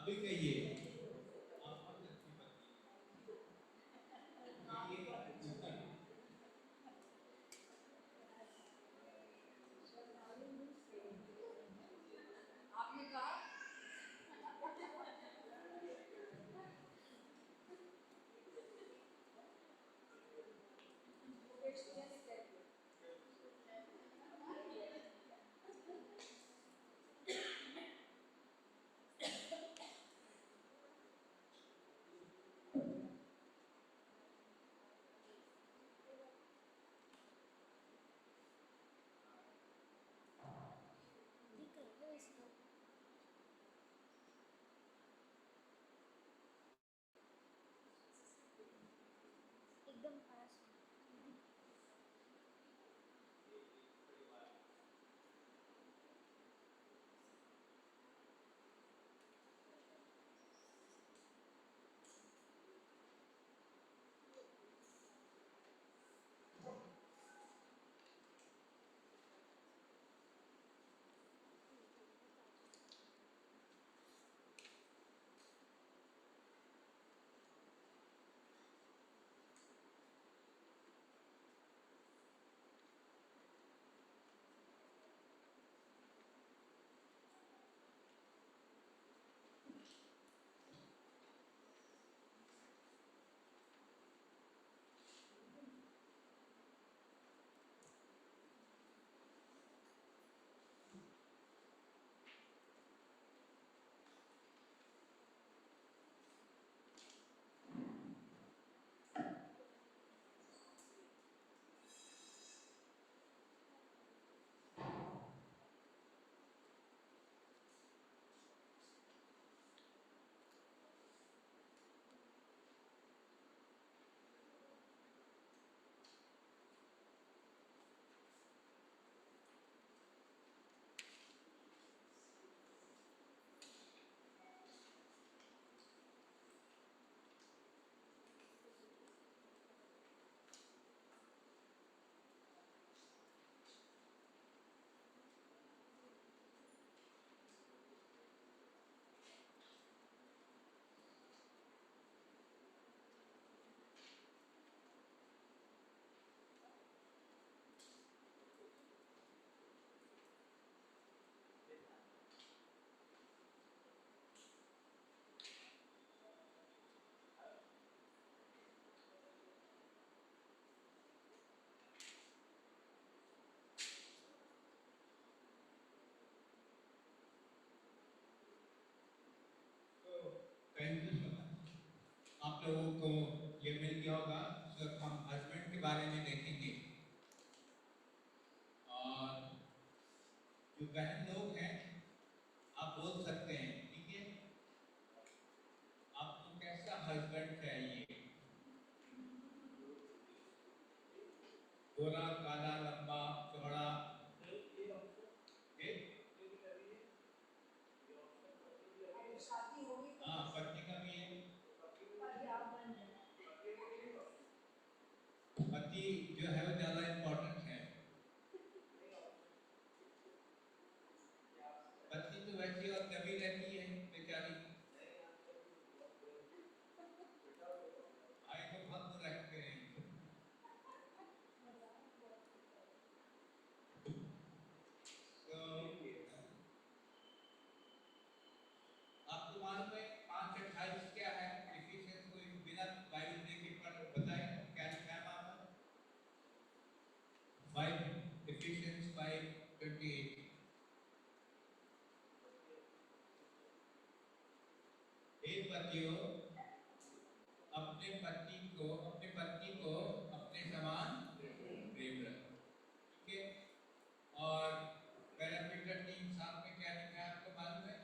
अभी कहिए आप बहुत अच्छी पत्नी कहिए। आपने कहा एकदम पास। Thank you so much. आप लोगों को ये मिल गया होगा। सब हम हस्बैंड के बारे में देखेंगे और जो बहन लोग हैं आप बोल सकते हैं, ठीक है। आपको कैसा हस्बैंड चाहिए? गोरा, काला, लंबा, चौड़ा? शादी होगी हाँ, पत्नी का भी है। पति जो है वो ज्यादा इम्पोर्टेंट है। पत्नी तो वैसी और कभी रहती है बेचारी, भाई को भक्त रखते हैं। तो आपको मालूम है 5:28 क्या है? एफिशिएंस को बिना बाइबल देखे पर बताए क्या लिखा है वहां पर? 5 एफिशिएंस 5:28। हे पतियों, अपने पत्नी को अपने समान प्रेम रखो, ठीक है। और पीटर 3:7 में क्या लिखा है आपको मालूम है?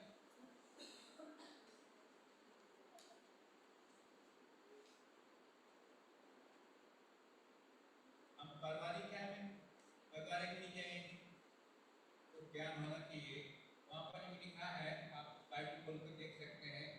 हम परवारी क्या है, परवारी के लिए तो ज्ञान होना चाहिए। वहां पर लिखा है, आप बाइबल खोल कर देख सकते हैं।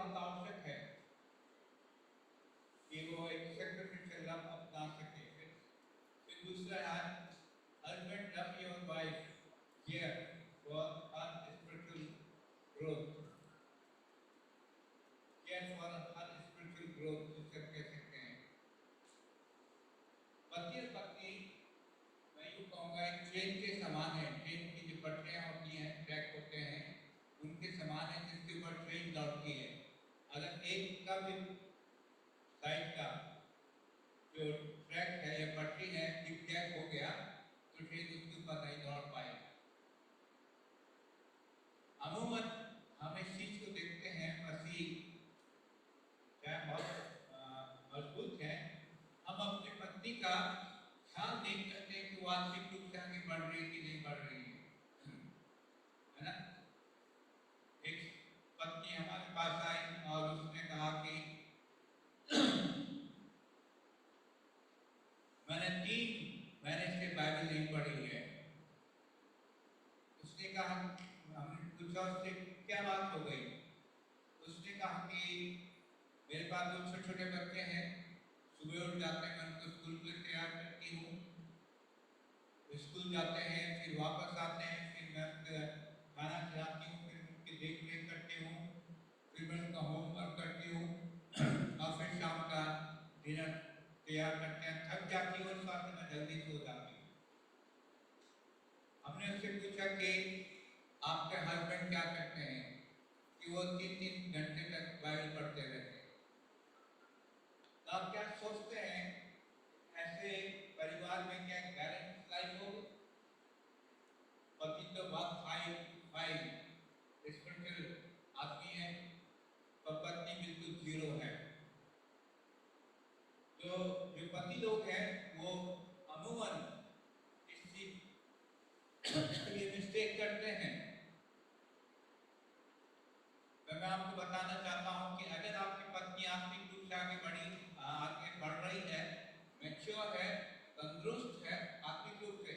बहुत आवश्यक है कि वो एक सेक्रिफिशियल लव अपना सके। फिर दूसरा है husband love your wife here for her spiritual growth, care for her spiritual growth जिसे कह सकते हैं। पति और पत्नी मैं यूँ कहूँगा एक ट्रेन के समान है। ट्रेन की जो पटरियाँ होती हैं, ट्रैक होते हैं, उनके समान है जिसके ऊपर ट्रेन दौड़ती है। अगर एक का भी साइड का जो ट्रैक है या पटरी है डिस्कनेक्ट हो गया तो ट्रेन उसके ऊपर नहीं दौड़ पाएगा। अमूमन हम इस चीज को देखते हैं, मसीह क्या बहुत मजबूत है, हम अपनी पत्नी का ख्याल नहीं करते कि वो आर्थिक रूप से आगे बढ़ रही है कि नहीं बढ़ रही है ना। एक पत्नी हमारे पास आई और उसने कहा कि मैंने 3 महीने से बाइबल नहीं पढ़ी है। उसने कहा, हमने पूछा उससे क्या बात हो गई। उसने कहा कि मेरे पास 2 छोटे छोटे बच्चे हैं, सुबह उठ जाते हैं, मैं उनको स्कूल के लिए तैयार करती हूँ, स्कूल जाते हैं, फिर वापस आते हैं, फिर मैं उनका खाना खिलाती हूँ, फिर उनकी देख रेख करती हूँ, फिर मैं उनका होमवर्क करती हूँ और फिर शाम का डिनर तैयार करते हैं। थक जाती हूँ और साथ में जल्दी सो जाती हूँ। हमने उससे पूछा कि आपके हस्बैंड क्या करते हैं कि वो 3-3 घंटे तक बाइबल पढ़ते रहते हैं। तो आप क्या सोचते हैं ऐसे परिवार में क्या बैलेंस लाइफ होगी? पति तो बहुत फाइव स्पिरिचुअल आदमी है और पत्नी बिल्कुल जीरो है। जो पति लोग हैं वो अमूमन इस चीज ये मिस्टेक करते हैं। मैं आपको बताना चाहता हूँ कि अगर आपकी पत्नी आर्थिक रूप से आगे बढ़ रही है, मैच्योर है, तंदुरुस्त है आर्थिक रूप से,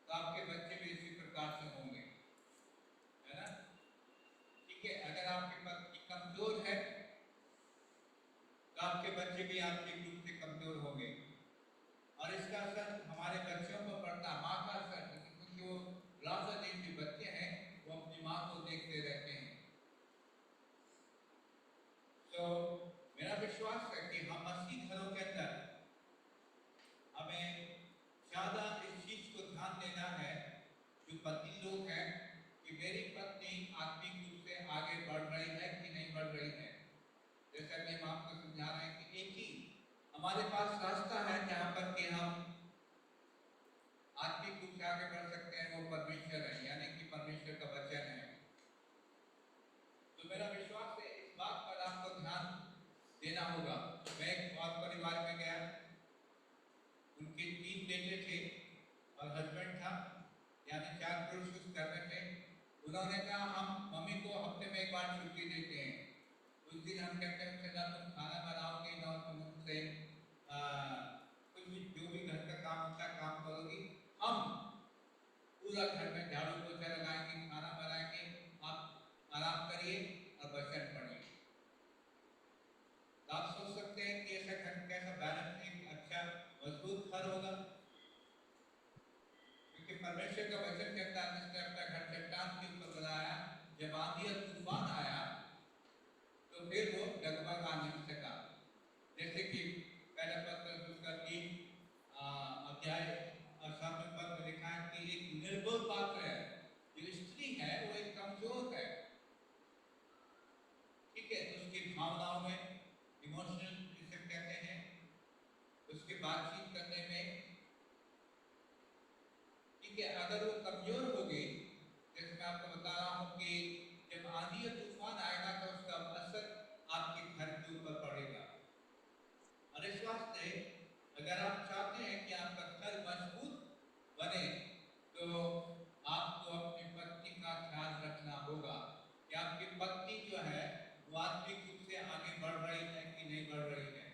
तो आपके बच्चे भी इसी प्रकार से होंगे, है ना। ठीक है, अगर आपकी पत्नी कमजोर है तो आपके बच्चे भी आर्थिक रूप से कमजोर होंगे और इसका असर हमारे बच्चों पर पड़ता है। माँ का असर, क्योंकि वो राजा देव के बच्चे हैं, वो अपनी माँ को देखते रहते हैं। तो मेरा विश्वास है कि हम मसीह घरों के अंदर हमें ज्यादा इस चीज को ध्यान देना है, जो पति लोग हैं, कि मेरी पत्नी आर्थिक रूप से आगे बढ़ रही है कि नहीं बढ़ रही है। जैसा कि हम आपको समझा रहे हैं कि एक ही हमारे पास रास्ता है जहाँ पर कि हम आर्थिक रूप से आगे बढ़ सकते हैं, वो परमेश्वर है, यानी कि परमेश्वर का वचन है। तो मेरा विश्वास है इस बात पर आपको ध्यान देना होगा। मैं एक और परिवार में गया, उनके 3 बेटे थे और हस्बैंड था, यानी 4 पुरुष कुछ कर रहे थे। उन्होंने कहा हम मम्मी को हफ्ते में 1 बार छुट्टी देते हैं। उस दिन हम कहते हैं ना तुम खाना बनाओगे ना तुम उनसे कुछ भी जो भी घर का काम होता है काम करोगी, हम पूरा घर में झाड़ू पोछा लगाएंगे, खाना बनाएंगे, आप आराम करिए और वचन पढ़िए। तो आप सोच सकते हैं कि ऐसा घर कैसा बैलेंस एक अच्छा मजबूत घर होगा, क्योंकि परमेश्वर का वचन कहता है जिसने अपना घर चट्टान के ऊपर बनाया, जब आंधी और तूफान आया तो फिर वो डगमगा नहीं सका। जैसे कि पहला पत्र उसका 3 अध्याय और 7वें पद में लिखा है कि एक निर्बल पात्र है, जो स्त्री है वो एक कमजोर है। ठीक है, तो उसकी भावनाओं में इमोशनल जिसे कहते हैं, उसके बातचीत करने में, ठीक है, अगर वो कमजोर हो गई, जैसे मैं आपको बता रहा हूँ कि जब आंधी और तूफान आएगा तो उसका असर आपके घर के ऊपर पड़ेगा। और इस वास्ते अगर आप चाहते हैं कि आपका घर मजबूत बने तो आपको अपनी पत्नी का ख्याल रखना होगा कि आपकी पत्नी जो है वो आत्मिक रूप से आगे बढ़ रही है कि नहीं बढ़ रही है।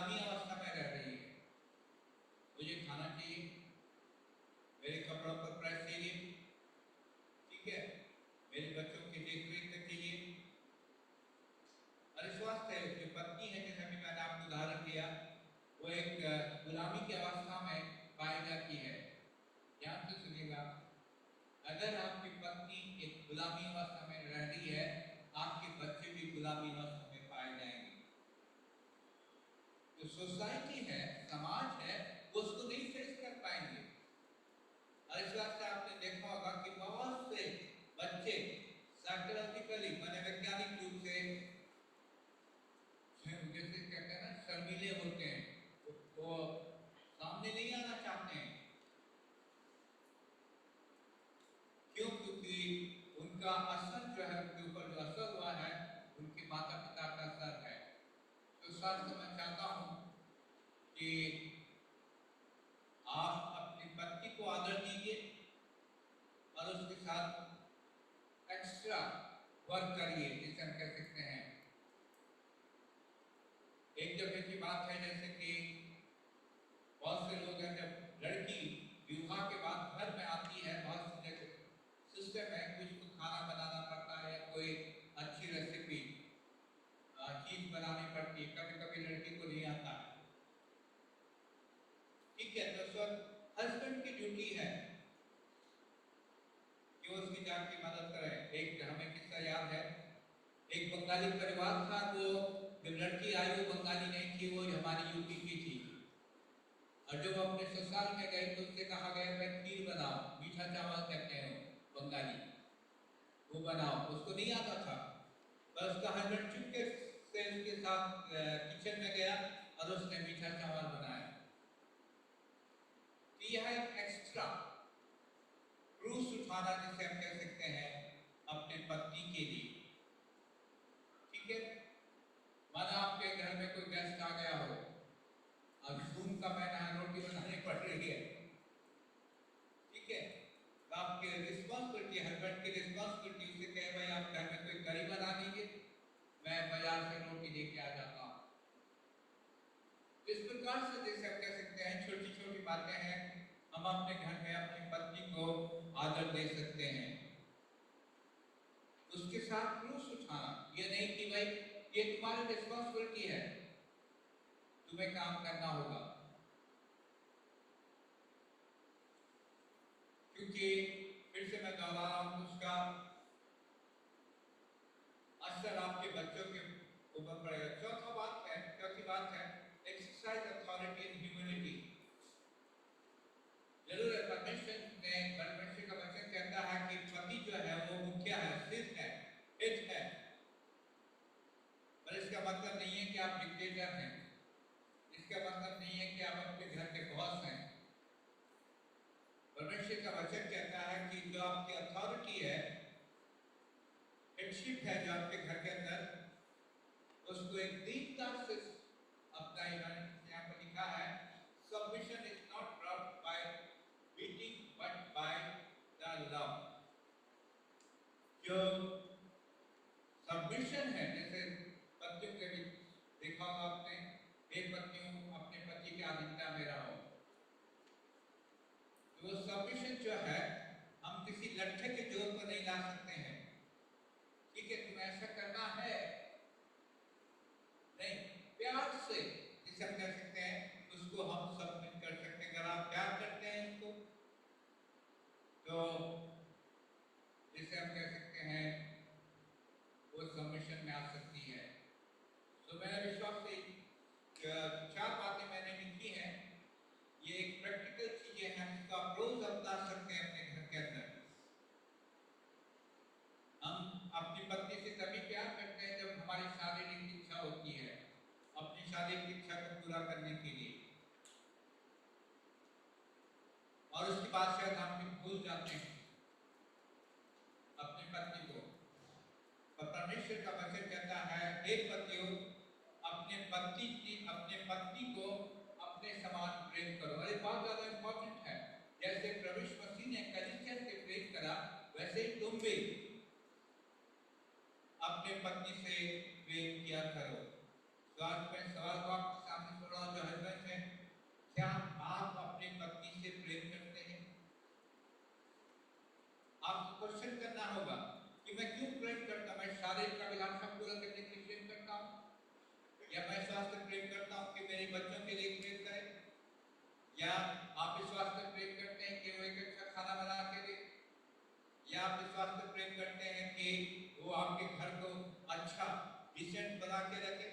गुलामी अवस्था में रह रही है। मुझे खाना चाहिए, मेरे कपड़ों पर प्रेस चाहिए, ठीक है, मेरे बच्चों की देख रेख चाहिए। और इस वास्ते जो पत्नी है, जैसे अभी मैंने आपको उदाहरण दिया, वो एक गुलामी की अवस्था में पाई जाती है। ध्यान से सुनिएगा, अगर आपकी पत्नी एक गुलामी अवस्था में रह रही है, आपके बच्चे भी गुलामी अवस्था में पाए जाएंगे। जो सोसाइटी है, समाज है, वो उसको नहीं फेस कर पाएंगे। और इस वास्ते आपने देखा होगा कि बहुत से बच्चे साइकोलॉजिकली मनोवैज्ञानिक रूप से जैसे कहते हैं ना, शर्मीले होते हैं, वो सामने नहीं आना चाहते हैं। क्यों? क्योंकि उनका असर जो है, उनके ऊपर जो असर हुआ है, उनके माता पिता का असर है। तो सर मैं चाहता हूं कि आप अपनी पत्नी को आदर दीजिए और उसके साथ एक्स्ट्रा वर्क करिए, जिसे हम कह सकते हैं। एक दफे की बात है, जैसे कि बहुत से लोग हैं, जब लड़की विवाह के बाद घर में आती है, बहुत से सिस्टम है, कुछ को खाना बनाना पड़ता है या कोई अच्छी रेसिपी चीज बनानी पड़ती है। कभी कभी लड़की को नहीं आता है, ठीक है, तो सर हस्बैंड की ड्यूटी है कि वो उसकी जान की मदद करे। एक हमें किस्सा याद है, एक बंगाली परिवार था, वो जब लड़की आई वो बंगाली नहीं थी, वो हमारी यूपी की थी। और जब अपने ससुराल में गए तो उससे कहा गया मैं खीर बनाओ, मीठा चावल कहते हैं बंगाली, वो बनाओ। उसको नहीं आता था, पर उसका हस्बैंड चुपके से उसके साथ किचन में गया और उसने मीठा चावल बनाया। तो यह एक एक्स्ट्रा क्रूस उठाना, जिसे हम कह सकते हैं, अपने पत्नी के लिए, ठीक है। माना आपके घर में कोई गेस्ट आ गया हो और जून का महीना है, रोटी बनानी पड़ रही है, ठीक है, तो आपकी रिस्पॉन्सिबिलिटी, हस्बैंड की रिस्पॉन्सिबिलिटी उसे कहे भाई आप घर में कोई करी बना लीजिए, मैं बाजार से रोटी लेके आ जाता हूँ। इस प्रकार से जैसे हम कह सकते हैं, छोटी छोटी बातें हैं, हम अपने घर में अपनी पत्नी को आदर दे सकते हैं। उसके साथ क्रूस उठाना, ये नहीं कि भाई ये तुम्हारी रिस्पॉन्सिबिलिटी है, तुम्हें काम करना होगा, क्योंकि फिर से मैं दोहरा रहा हूं, उसका असर आपके बच्चों के ऊपर पड़ेगा। चौथी बात है एक्सरसाइज अथॉरिटी इन ह्यूमैनिटी। जरूर है, परमेश्वर का वचन कहता है कि पति जो है वो मुखिया है, सिर है, हेड है, पर इसका मतलब नहीं है कि आप डिक्टेटर हैं, इसका मतलब नहीं है कि आप अपने घर के बॉस हैं। परमेश्वर का वचन कहता है कि जो आपकी अथॉरिटी है, हेडशिप है, जो आपके घर के अंदर, उसको एक दीनता से अपना, यहाँ पर लिखा है, submission is not brought by beating but by the love. जो सबमिशन है, जैसे पतियों के भी देखा होगा आपने, एक पत्नियों अपने पति के अधीनता में रहो। तो वो सबमिशन जो है, हम किसी लट्ठे के जोर पर नहीं ला सकते हैं, ठीक है, तुम्हें ऐसा करना है, नहीं, प्यार से जिसे हम कह सकते हैं, उसको हम सबमिट कर सकते हैं। अगर आप प्यार करते हैं इसको, तो जिसे हम कह सकते हैं, वो सबमिशन में आ सकती है। तो मेरा विश्वास है, 4 बातें मैंने लिखी हैं, ये एक प्रैक्टिकल चीजें हैं, जिसको आप रोज अपना सकते हैं अपने घर के अंदर। हम अपनी पत्नी से तभी प्यार करते हैं जब हमारी शारीरिक इच्छा होती है, अपनी शारीरिक इच्छा को पूरा करने के लिए, और उसके बाद शायद हम भी भूल जाते हैं अपनी पत्नी को। पर परमेश्वर का वचन कहता है, एक पतियों अपने पत्नी को अपने समान प्रेम करो। और ये बहुत ज्यादा इंपॉर्टेंट है, जैसे प्रभु यीशु मसीह ने कलीसिया से प्रेम करा, वैसे ही तुम भी अपने पत्नी से प्रेम किया करो। तो आज मैं सवाल को आपके सामने छोड़ रहा हूँ जो हस्बैंड है, क्या आप अपनी पत्नी से प्रेम करते हैं? आपको क्वेश्चन करना होगा कि मैं क्यों प्रेम करता हूँ? मैं शारीरिक अभिलाषा पूरा करने के लिए प्रेम करता हूँ, या मैं इस वास्ते प्रेम करता हूँ कि मेरे बच्चों के लिए प्रेम करें, या आप इस वास्ते प्रेम करते हैं कि वो एक अच्छा खाना बना के दे, या आप इस वास्ते प्रेम करते हैं कि वो आपके घर को अच्छा डिसेंट बना के रखे?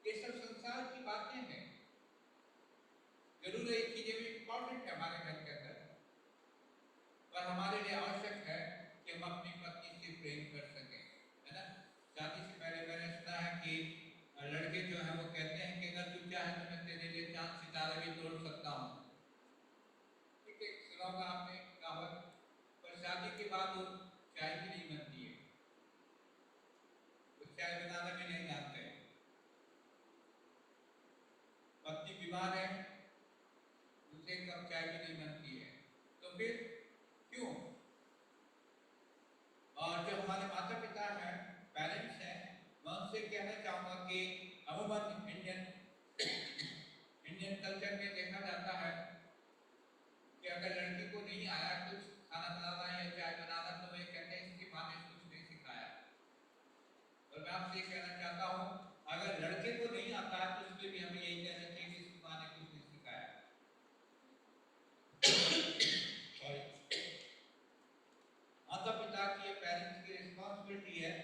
ये सब संसार की बातें हैं। जरूर ये चीजें भी इंपॉर्टेंट है हमारे घर के अंदर, पर हमारे लिए आवश्यक है कि हम अपनी पत्नी से प्रेम कर सकें, है ना? शादी से पहले मैंने सुना है कि लड़के जो हैं वो कहते हैं कि अगर तू चाहे तो मैं तेरे लिए चांद सितारे भी तोड़ सकता हूँ। ठीक है, सुना होगा आपने कहावत। पर शादी के बाद वो चाय भी नहीं बनती है, वो चाय बनाना भी नहीं जानते हैं। पत्नी बीमार है, उसे कब चाय भी नहीं बनती है, तो फिर क्यों? और जो हमारे माता पिता हैं, पेरेंट्स हैं, मैं उनसे कहना चाहूँगा कि अमूमन इंडियन कल्चर में देखा जाता है कि अगर लड़की को नहीं आया कुछ खाना बनाना या चाय बनाना, तो वे कहते हैं इसकी माँ ने कुछ नहीं सिखाया। और मैं आपसे कहना चाहता हूँ, अगर लड़के को नहीं आता है तो उसमें भी हमें यही कहना चाहिए कि इसकी माँ ने कुछ नहीं सिखाया। माता पिता की, पेरेंट्स की रिस्पॉन्सिबिलिटी है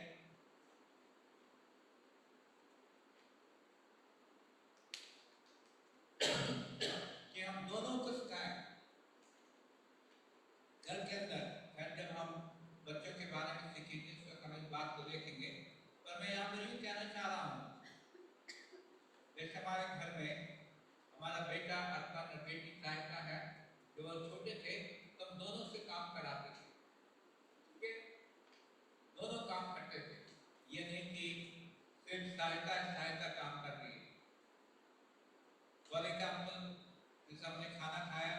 कि हम दोनों को सिखाएं। घर के अंदर जब हम बच्चों के बारे में सीखेंगे उस वक्त हम इस बात को देखेंगे, पर मैं यहाँ पर यूँ कहना चाह रहा हूँ, जैसे हमारे घर में हमारा बेटा अर्पण और बेटी सहायता है, जब वो छोटे थे तो हम दोनों से काम कराते थे। ठीक है, दोनों काम करते थे, ये नहीं कि सिर्फ सहायता काम कर रही है। फॉर एग्जाम्पल, जैसे हमने खाना खाया,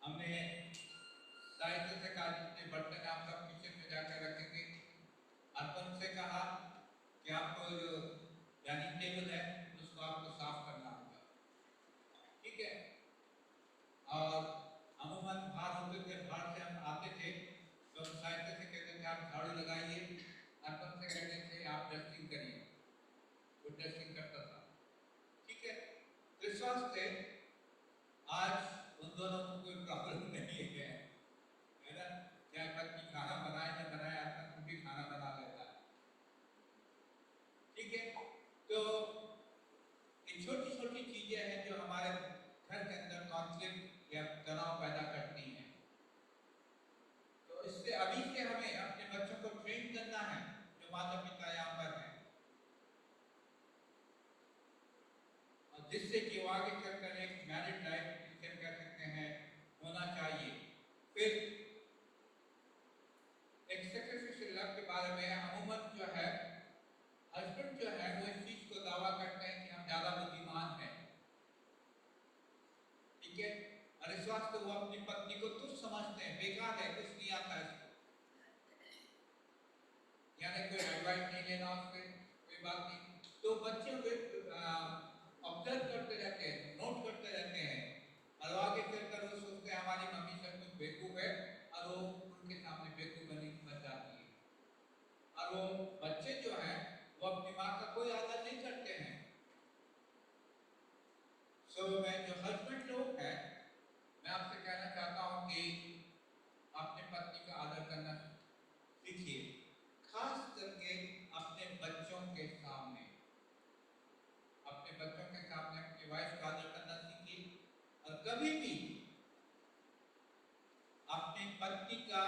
हमने सहायता से कहा जितने बर्तन आप सब किचन में जाकर रखेंगे। अर्पण से कहा कि आपको जो डाइनिंग टेबल है उसको आपको साफ करना होगा। ठीक है, और अमूमन बाहर होते थे, बाहर से हम आते थे तो हम सहायता से कहते थे आप झाड़ू लगाइए, अर्पण से कहते थे आप डस्टिंग करिए, वो डस्टिंग करता था। ठीक है, तो इस वास्ते आज उन दोनों को कोई प्रॉब्लम नहीं है, है ना? चाहे पत्नी खाना बनाए न बनाए, अर्पण भी खाना बना लेता है। ठीक है, तो ये छोटी छोटी चीजें हैं जो हमारे घर के अंदर कॉन्फ्लिक्ट या तनाव पैदा करती हैं। तो इससे अभी से हमें अपने बच्चों को ट्रेन करना है, जो माता पिता यहाँ पर हैं, और जिससे कि वो आगे चलकर एक मैरिड लाइफ जिसे कह सकते हैं होना चाहिए। फिर एक सैक्रिफिशियल लव के बारे में अमूमन जो है हस्बैंड जो है वो इस चीज को दावा करते हैं कि हम ज्यादा बुद्धिमान हैं। ठीक है, और इस वास्ते वो अपनी पत्नी को तुच्छ समझते हैं, बेकार है, कुछ नहीं आता इसको, यानी कोई एडवाइस नहीं लेना उससे, कोई बात नहीं। तो बच्चे ऑब्जर्व करते रहते हैं, नोट करते रहते हैं, और आगे चलकर वो सोचते हैं हमारी मम्मी सब कुछ बेवकूफ है, और वो उनके सामने बेवकूफ बन जाती है। और वो बच्चे जो हैं वो अपनी माँ का कोई आदर नहीं करते हैं। सो मैं जो हस्बैंड लोग हैं, मैं आपसे कहना चाहता हूँ कि अपने पत्नी का आदर करना सीखिए, खास करके अपने बच्चों के सामने। अपने बच्चों के सामने अपनी वाइफ का आदर करना सीखिए, और कभी भी अपनी पत्नी का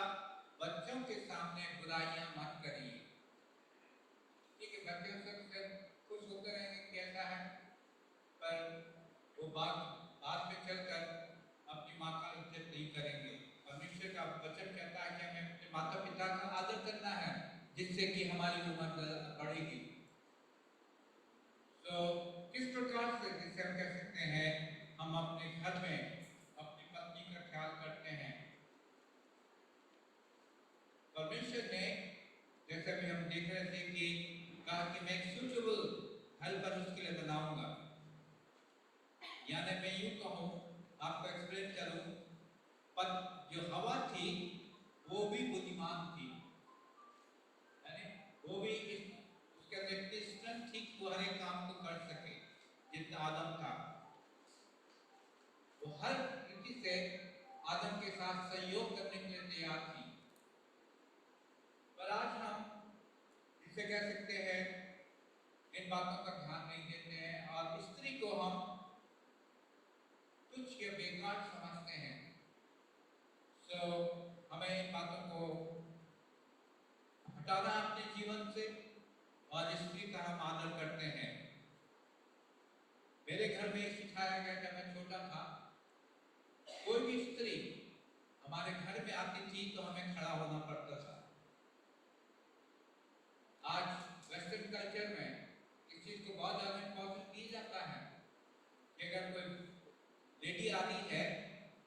बच्चों के सामने बुराइयां मत करिए। ठीक है, बच्चे सबसे खुश होते रहेंगे कैसा है, पर वो बाद में चलकर अपनी माँ का इज्जत नहीं करेंगे। परमेश्वर का वचन कहता है कि हमें अपने माता पिता का आदर करना है, जिससे कि हमारी उम्र बढ़ेगी। तो किस प्रकार से, जिसे हम कह सकते हैं, हम अपने घर में अपनी पत्नी का ख्याल करते हैं। परमेश्वर ने, जैसे भी हम देख रहे थे कि कहा कि मैं एक सूटेबल हेल्पर उसके लिए बनाऊंगा। यानी मैं यूं कहूं, आपको एक्सप्लेन करूं, पर जो हवा थी वो भी बुद्धिमान थी, यानी वो भी उसके अंदर इतनी स्ट्रेंथ थी कि वो हर एक काम को कर सके जितना आदम था। वो हर रीति से आदम के साथ सहयोग करने के लिए तैयार थी। पर आज हम जिसे कह सकते हैं इन बातों का ध्यान नहीं देते हैं और स्त्री को हम तुच्छ या बेकार समझते हैं। हमें इन बातों को हटाना अपने जीवन से, और स्त्री का हम आदर करते हैं। मेरे घर में सिखाया गया, जब मैं छोटा था, कोई भी स्त्री हमारे घर में आती थी तो हमें खड़ा होना पड़ता था। आज वेस्टर्न कल्चर में इस चीज को बहुत ज्यादा इंपॉर्टेंस दिया जाता है कि अगर कोई लेडी आ रही है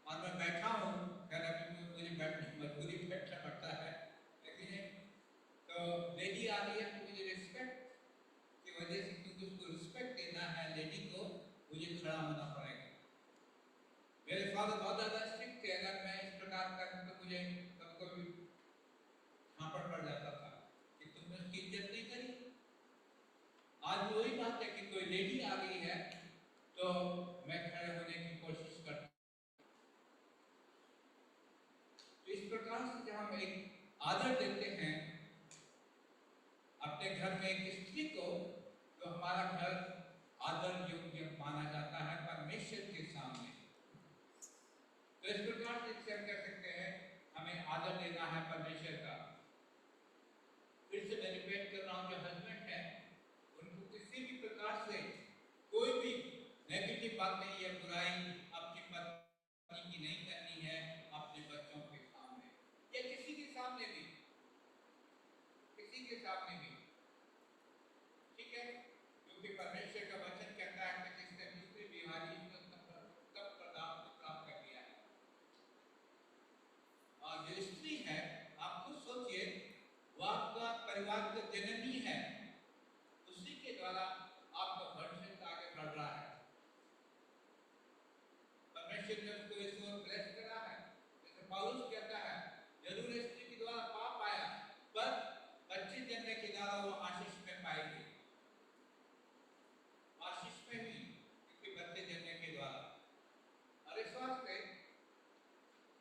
और मैं बैठा हूँ, खैर अभी मुझे बैठने मजबूरी बैठना पड़ता है, लेकिन तो लेडी आ रही है तो मुझे रिस्पेक्ट की वजह से, क्योंकि उसको रिस्पेक्ट देना है लेडी को, मुझे खड़ा होना पड़ेगा। मेरे फादर बहुत ज्यादा स्ट्रिक्ट थे, अगर मैं इस प्रकार कर तो मुझे कभी झापड़ पड़ जाता था कि तुमने उसकी इज्जत नहीं करी। आज वही बात है कि कोई लेडी आ गई है तो मैं खड़े होने की कोशिश करता हूं। तो इस प्रकार से जब हम एक आदर देते हैं अपने घर में एक स्त्री को, तो हमारा घर आदर योग्य माना जाता है परमेश्वर के सामने। तो इस प्रकार से हम कह सकते हैं हमें आदर देना है परमेश्वर का। फिर से मैं रिपीट कर रहा हूं, जो हस्बैंड है उनको किसी भी प्रकार से कोई भी नेगेटिव बात नहीं है, बुराई अपनी पत्नी की नहीं करनी है अपने बच्चों के सामने या किसी के सामने भी, किसी के सामने भी, ठीक है? क्योंकि परमेश्वर का वचन कहता है कि जिसने दूसरी बीमारी को तब प्राप्त कर लिया है। और जो स्त्री है, आप खुद सोचिए, वो आपका परिवार का जननी है, उसी के द्वारा आपका वंश आगे बढ़ रहा है। परमेश्वर ने उसको इस ओर ब्लेस करा है। जैसे पौलुस कहता है, जरूर स्त्री के द्वारा पाप आया, पर बच्चे जन्मे के द्वारा वो आशीष में पाएगी, आशीष में ही, क्योंकि बच्चे जन्मे के द्वारा। और इस वास्ते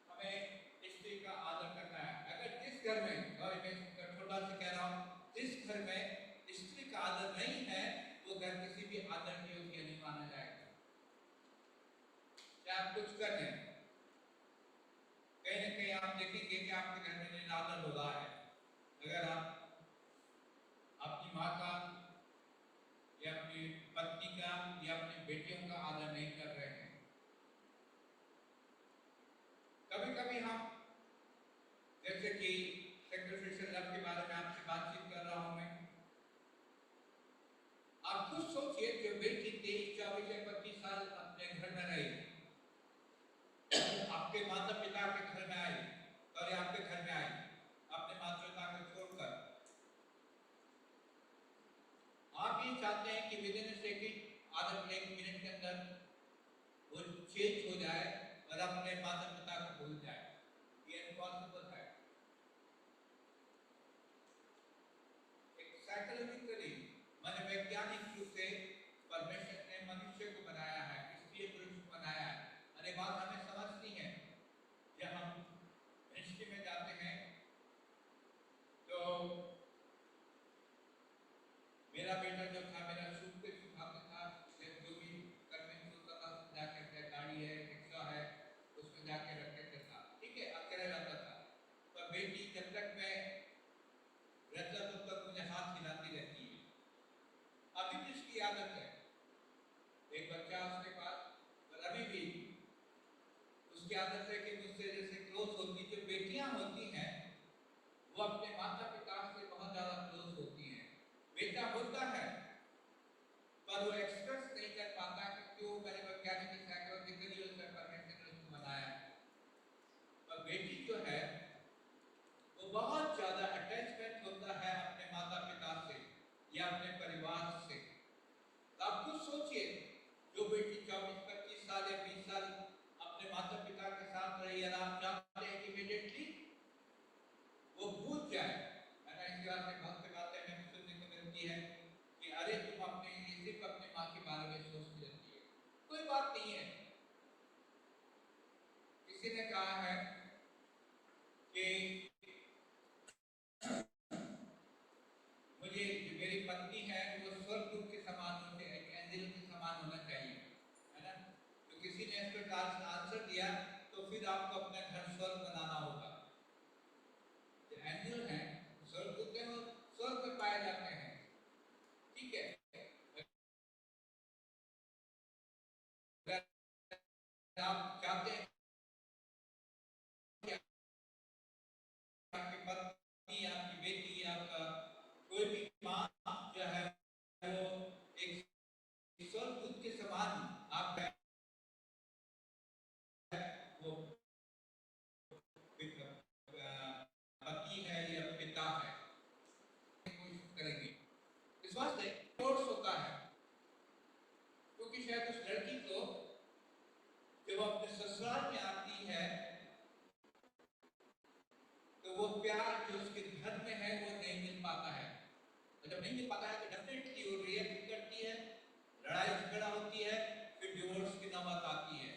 हमें स्त्री का आदर करना है। अगर जिस घर में, और मैं छोटा सा कह रहा हूँ, जिस घर में स्त्री का आदर नहीं है, वो घर किसी भी आदर योग्य नहीं माना जाएगा। चाहे आप कुछ कर लें, कहीं ना कहीं आप देखेंगे कि आपके घर में निरादर हो रहा है। अगर आप अपनी माँ का या अपनी पत्नी का या अपनी बेटियों का आदर नहीं कर रहे हैं। कभी कभी हम, जैसे कि सैक्रिफिशियल लव के बारे में आपसे बातचीत कर रहा हूं मैं, आप खुद सोचिए, जो बेटी 23, 24 या 25 साल अपने घर में रही, आपके माता पिता के घर में आई, और आपके घर में आई अपने माता पिता को छोड़कर, आप ये चाहते हैं कि विदिन ए सेकंड, आधा 1 मिनट के अंदर वो चेंज हो जाए और अपने माता पिता को भूल जाए। ये इम्पॉसिबल है। एक साइकोलॉजिकली, माने वैज्ञानिक रूप से परमेश्वर ने मनुष्य को बनाया है, स्त्री पुरुष को बनाया है, और ये बात हमें समझनी है। जब हम मिनिस्ट्री में जाते हैं तो मेरा बेटा जो था, मेरा सूट पे सुखाता था, जो भी करने होता था जाके, गाड़ी है, रिक्शा है, उसमें जाके रख के था, ठीक है, अकेला रहता था। पर बेटी जब तक मैं रहता तब तक मुझे हाथ हिलाती रहती है, अभी भी उसकी आदत है। एक बच्चा उसके पास, पर अभी भी उसकी आदत है कि मुझसे जैसे क्लोज होती, जो बेटियां होती हैं वो अपने माता पिता से बहुत ज्यादा क्लोज होती हैं। बेटा होता है पर वो एक्सप्रेस नहीं कर पाता, क्योंकि वो मैंने वैज्ञानिक साइकोलॉजिकली उसका परमेश्वर ने उसको बनाया है। पर बेटी जो है वो बहुत ज्यादा अटैचमेंट होता है अपने माता पिता से या अपने और जब नहीं मिल पाता है तो डेफिनेटली वो रिएक्ट करती है, लड़ाई झगड़ा होती है, फिर डिवोर्स की नौबत आती है।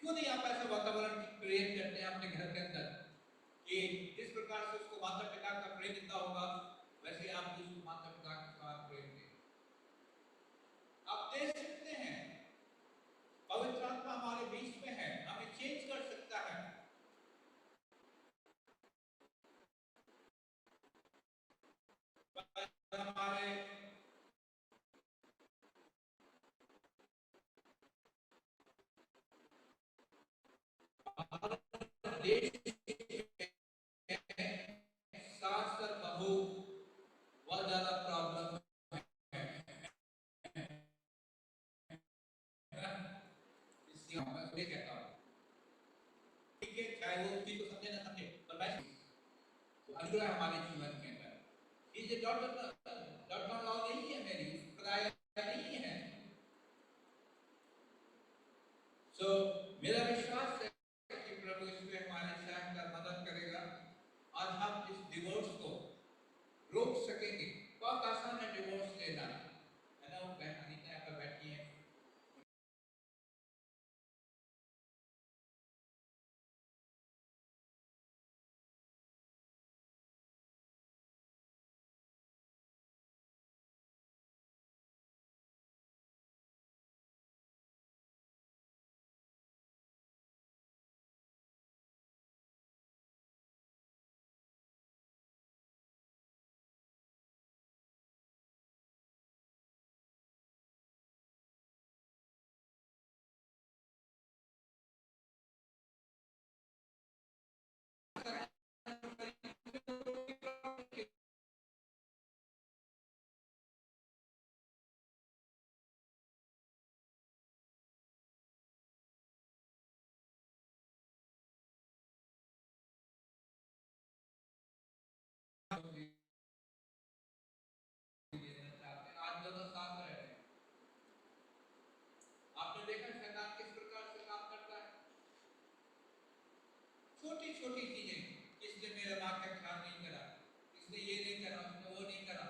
क्यों नहीं आप ऐसा वातावरण क्रिएट करते हैं अपने घर के अंदर कि जिस प्रकार से उसको माता पिता का प्रेम देता होगा वैसे आप भी उसको माता पिता के साथ प्रेम दें। आप दे सकते हैं, पवित्र आत्मा हमारे बीच में है, हमें चेंज कर सकता है। हमारे देश सास और बहू बहुत ज्यादा प्रॉब्लम है, इसलिए मैं ये कहता हूँ ठीक है, चाहे वो उसी को समझे ना समझे, पर मैं तो अनुग्रह हमारे जीवन के अंदर ये डॉट लॉ नहीं है, मेरी पराया नहीं है। सो मेरा विश्वास है कि प्रभु इसमें हमारे सहायता मदद करेगा और हम इस डिवोर्स को रोक सकेंगे। बहुत आसान है डिवोर्स लेना, है ना। वो बहन अनीता यहाँ पर बैठी है, आज दोनों साथ रह रहे हैं। आपने देखा शैतान किस प्रकार से काम करता है, छोटी छोटी चीजें, किसने मेरे माँ का ख्याल नहीं करा, किसने ये नहीं करा, उसने वो नहीं करा,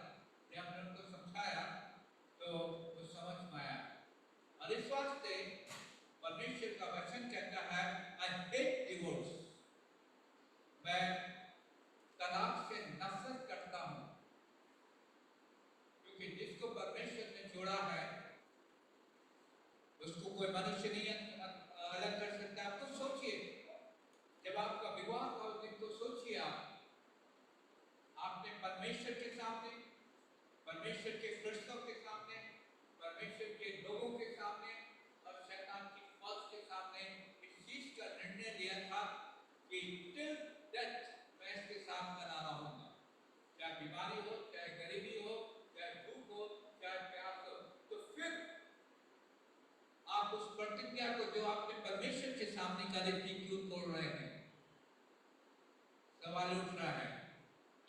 जब हमने उनको समझाया तो वो समझ में आया। और इस वास्ते परमेश्वर का वचन कहता है आई हेट डिवोर्स, मैं तलाक से नफरत करता हूं, क्योंकि जिसको परमेश्वर ने जोड़ा है उसको कोई मनुष्य नहीं अलग कर सकता। आप तो सोचिए, जब आपका विवाह था उस दिन तो सोचिए आपने परमेश्वर के सामने, परमेश्वर के फरिश्तों के सामने, परमेश्वर के लोगों के सामने और शैतान की फौज के सामने इस चीज का निर्णय लिया था कि टिल डेथ मैं इसके साथ बना रहूंगा, चाहे बीमारी हो, चाहे गरीबी हो, चाहे भूख हो, चाहे प्यास हो। तो फिर आप उस प्रतिज्ञा को जो आपने परमेश्वर के सामने करी थी क्यों तोड़ रहे हैं? सवाल उठ रहा है,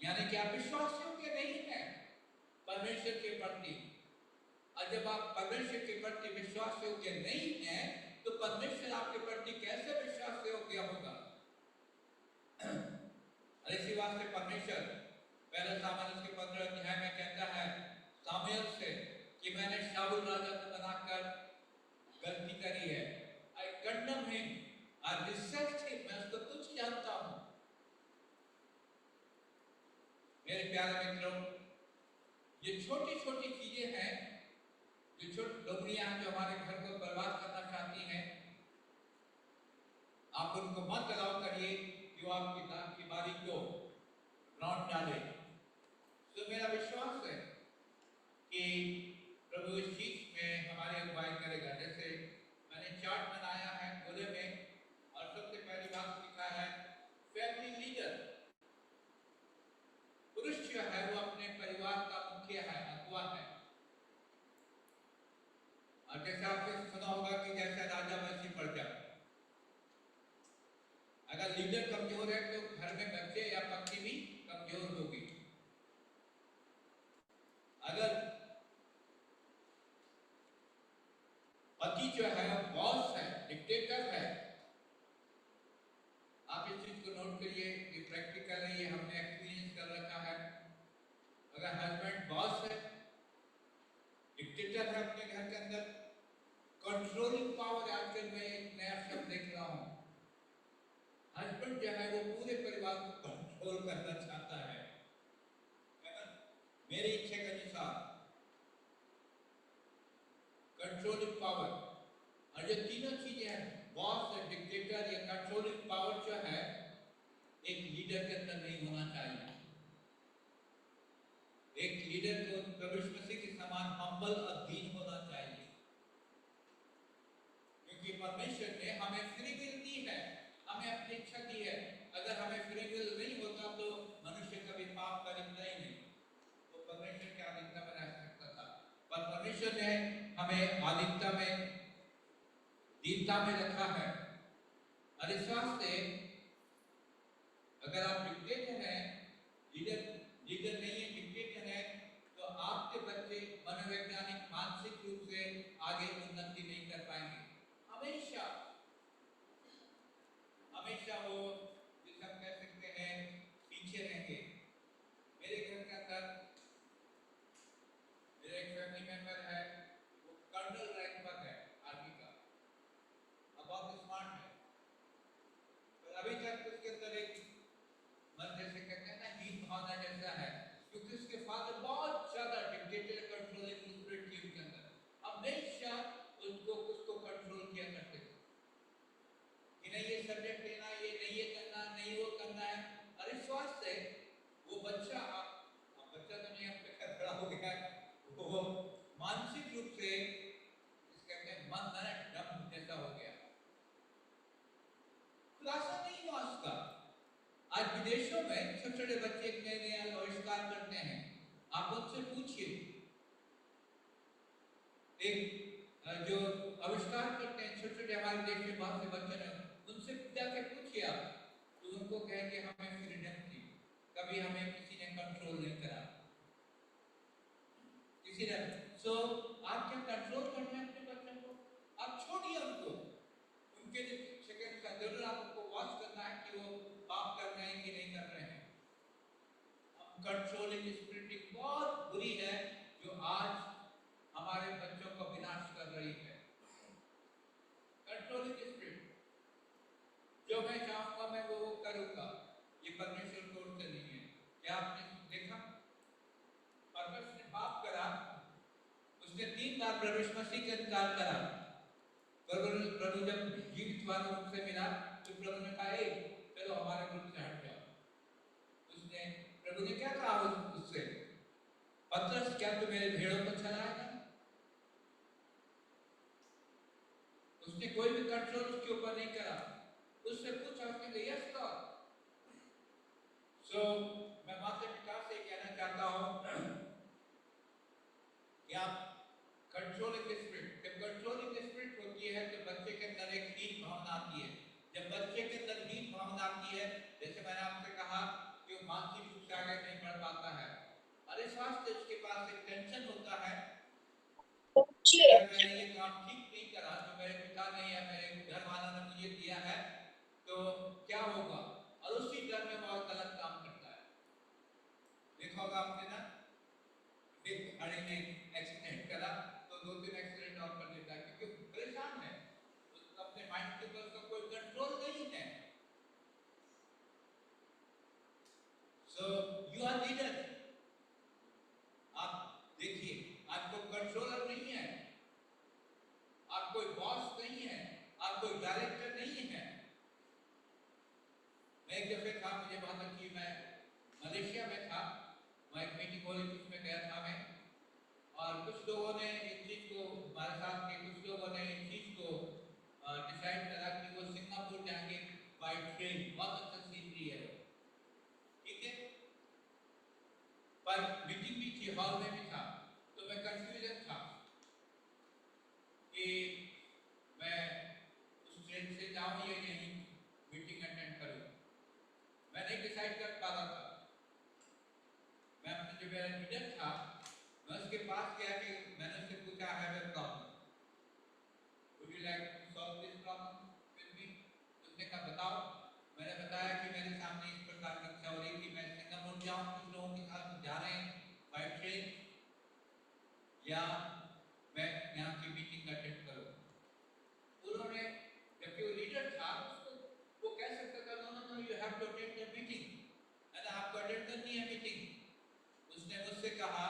यानी कि आप विश्वास योग्य नहीं है परमेश्वर के प्रति। और जब आप परमेश्वर के प्रति विश्वास योग्य नहीं है तो परमेश्वर आपके प्रति कैसे विश्वास योग्य होगा? और इसी वास्ते परमेश्वर पहले सामुएल के 15 अध्याय में कहता है सामुएल से कि मैंने शाऊल राजा को बनाकर गलती करी है। I condemn him, I reject him, मैं उसको तुच्छ जानता हूं। मेरे प्यारे मित्रों, ये छोटी छोटी चीजें हैं जो छोटी लोमड़ियां जो हमारे घर को बर्बाद करना चाहती हैं। आप उनको मत अलाउ करिए कि वो आपकी दान की बारी को लौट डाले। तो मेरा विश्वास है कि प्रभु इस चीज में हमारी अगुवाई करेगा। जैसे मैंने चार्ट बनाया है गोले में और सबसे पहली बात लिखा है फैमिली लीडर। पुरुष जो है वो अपने परिवार का मुखिया है, अगुवा है। और जैसे आपने सुना होगा कि जैसे राजा वैसी प्रजा। अगर लीडर कमजोर है तो घर में बच्चे या पत्नी भी कमजोर होगी। अगर पति जो है बॉस है, डिक्टेटर है, आप इस चीज को नोट करिए, ये प्रैक्टिकल है, ये हमने एक्सपीरियंस कर रखा है। अगर हस्बैंड बॉस है अनुसार कंट्रोलिंग पावर, और ये तीनों चीजें हैं, बॉस, डिक्टेटर या कंट्रोलिंग पावर जो है एक लीडर के अंदर नहीं होना चाहिए। एक लीडर को प्रभु यीशु मसीह के समान हम्बल अधीन होना चाहिए, क्योंकि परमेश्वर ने हमें फ्री विल दी है, हमें अपनी इच्छा दी है। अगर हमें फ्री विल नहीं होता तो मनुष्य कभी पाप करेगा ही नहीं, तो परमेश्वर की अधीनता में रह सकता था। पर परमेश्वर ने हमें अधीनता में, दीनता में रखा है। और इस वास्ते अगर आप डिक्टेटर हैं, लीडर नहीं है, डिक्टेटर है, तो आपके बच्चे मनोवैज्ञानिक मानसिक रूप से आगे उन्नति नहीं कर पाएंगे। हमेशा हमेशा वो जिसे हम कह सकते हैं पीछे रहेंगे। मेरे घर के अंदर मेरा एक फैमिली मेंबर है, वो कर्नल रैंक पर है आर्मी का, अब बहुत स्मार्ट है, पर अभी तक उसके अंदर एक मन जैसे कहते हैं ना हीन भावना जैसा है, क्योंकि उसके फादर बहुत ज्यादा डिक्टेटर कंट्रोलिंग स्पिरिट थी उनके अंदर। हमेशा उनको कुछ को कंट्रोल किया करते थे कि नहीं ये सब्जेक्ट लेना, ये नहीं ये करना, नहीं वो करना है। और इस वास्ते वो बच्चा, अब बच्चा तो नहीं, अब तक बड़ा हो गया, वो मानसिक रूप से जिस कहते हैं मन ना डम जैसा हो गया, खुलासा नहीं हुआ उसका। आज विदेशों में छोटे छोटे बच्चे नए नए आविष्कार करते हैं, आप उनसे पूछिए, एक जो आविष्कार करते हैं छोटे छोटे हमारे देश में बहुत से बच्चे हैं, उनसे जाके पूछिए आप, तो उनको कहेंगे हमें फ्रीडम थी, कभी हमें किसी ने कंट्रोल नहीं करा, किसी ने। सो आप क्या कंट्रोल करना है अपने बच्चों को? आप छोड़िए उनको, उनके जो सेकंड का जरूर आपको वॉच करना है कि वो पाप कर रहे हैं कि नहीं कर रहे हैं। कंट्रोलिंग स्पिरिट बहुत बुरी है जो आज हमारे बच्चों को विनाश कर रही है। कंट्रोलिंग स्पिरिट, जो मैं चाहूंगा मैं वो करूंगा, ये परमेश्वर की ओर से नहीं है। क्या आपने देखा परमेश्वर ने पाप करा, उसने 3 बार प्रभु यीशु मसीह का इनकार करा। प्रभु जब जीवित वाले उनसे मिला तो प्रभु ने कहा चलो हमारे ग्रुप से हट जाओ। उसने प्रभु ने क्या कहा उससे, पतरस क्या तू मेरे भेड़ों को चलाएगा? उसने कोई भी कंट्रोल उसके ऊपर नहीं करा, उससे पूछा, उसने कहा यस गॉड। सो मैं माता पिता से कहना चाहता हूं कि आप कंट्रोलिंग स्पिरिट, जब कंट्रोलिंग स्पिरिट होती है तो बच्चे के अंदर एक हीन भावना आती है। जब बच्चे के अंदर हीन भावना आती है, जैसे मैंने आपसे कहा कि वो मानसिक रूप से आगे नहीं बढ़ पाता है, और इस वास्ते उसके पास एक टेंशन होता है, अगर मैंने ये काम ठीक नहीं करा जो मेरे पिता ने या मेरे घर वालों ने मुझे दिया है तो क्या होगा, और उसी डर में बहुत गलत काम करता है। देखा होगा आपने ना, एक गाड़ी ने एक्सीडेंट करा तो 2-3 एक्सीडेंट और कर देता है, क्योंकि परेशान है, उसका अपने माइंड के ऊपर उसका कोई कंट्रोल नहीं है। सो यू आर लीडर, आप देखिए आपको कंट्रोलर नहीं है, आप कोई बॉस नहीं है, आप कोई डायरेक्टर नहीं है। मैं एक दफे था, मुझे बहुत अच्छी, मैं मलेशिया में था, मैं एक मीटिंग हो रही थी, उसमें गया था मैं, और कुछ लोगों ने इस चीज को, हमारे साथ के कुछ लोगों ने इस चीज को डिसाइड करा कि वो सिंगापुर जाएंगे बाय ट्रेन, बहुत अच्छा सीनरी है, ठीक है, पर मीटिंग भी थी, हॉल में भी था, तो मैं कंफ्यूजन था कि मैं उस ट्रेन से जाऊं या यहीं मीटिंग अटेंड करूं, मैं नहीं डिसाइड कर पा रहा था। मैं अपने जो मेरा लीडर था, मैं उसके पास गया कि मैंने उससे पूछा, I have a problem, would you like to solve this problem with me? उसने कहा बताओ। मैंने बताया कि मेरे सामने इस प्रकार की इच्छा हो रही थी, मैं सिंगापुर जाऊं, कुछ लोगों के साथ जा रहे हैं बाय ट्रेन, या मैं यहाँ की मीटिंग अटेंड करूं। उन्होंने, जबकि वो लीडर था, उसको वो कह सकता था no no no you have to attend the meeting, है ना, आपको अटेंड करनी है मीटिंग। उसने मुझसे कहा